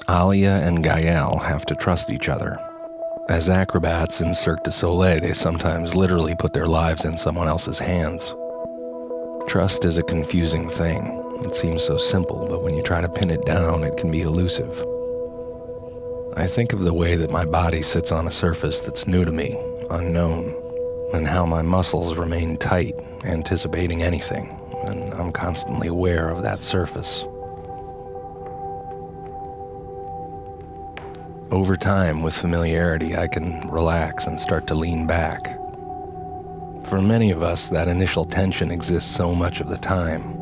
Alia and Gael have to trust each other. As acrobats in Cirque du Soleil, they sometimes literally put their lives in someone else's hands. Trust is a confusing thing. It seems so simple, but when you try to pin it down, it can be elusive. I think of the way that my body sits on a surface that's new to me, unknown, and how my muscles remain tight, anticipating anything, and I'm constantly aware of that surface. Over time, with familiarity, I can relax and start to lean back. For many of us, that initial tension exists so much of the time.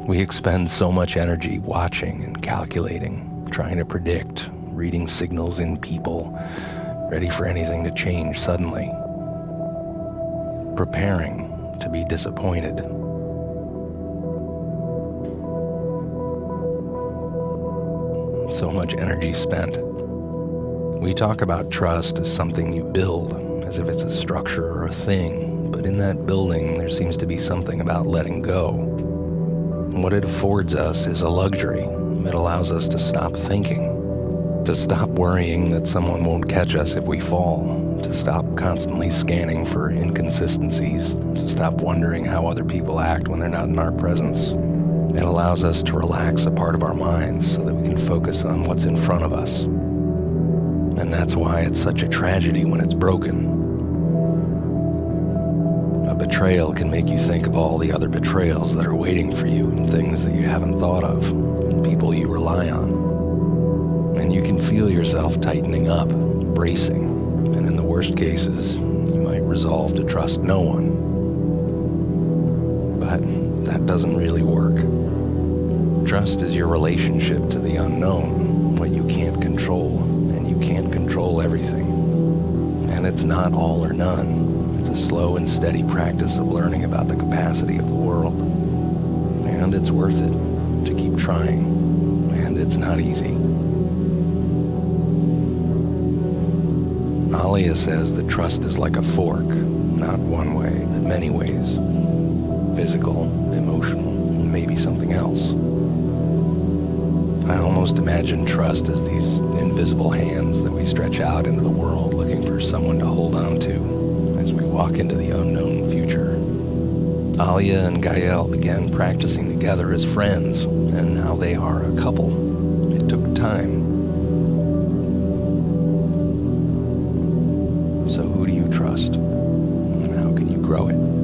We expend so much energy watching and calculating, trying to predict, reading signals in people, ready for anything to change suddenly, preparing to be disappointed. So much energy spent. We talk about trust as something you build, as if it's a structure or a thing, but in that building there seems to be something about letting go. What it affords us is a luxury. It allows us to stop thinking, to stop worrying that someone won't catch us if we fall, to stop constantly scanning for inconsistencies, to stop wondering how other people act when they're not in our presence. It allows us to relax a part of our minds so that we can focus on what's in front of us. And that's why it's such a tragedy when it's broken. A betrayal can make you think of all the other betrayals that are waiting for you and things that you haven't thought of and people you rely on. And you can feel yourself tightening up, bracing, and in the worst cases, you might resolve to trust no one. But that doesn't really work. Trust is your relationship to the unknown, what you can't control. Can't control everything. And it's not all or none. It's a slow and steady practice of learning about the capacity of the world. And it's worth it to keep trying. And it's not easy. Alia says that trust is like a fork, not one way, but many ways. Physical, emotional, and maybe something else. I almost imagine trust as these invisible hands that we stretch out into the world looking for someone to hold on to as we walk into the unknown future. Alia and Gael began practicing together as friends, and now they are a couple. It took time. So who do you trust? And how can you grow it?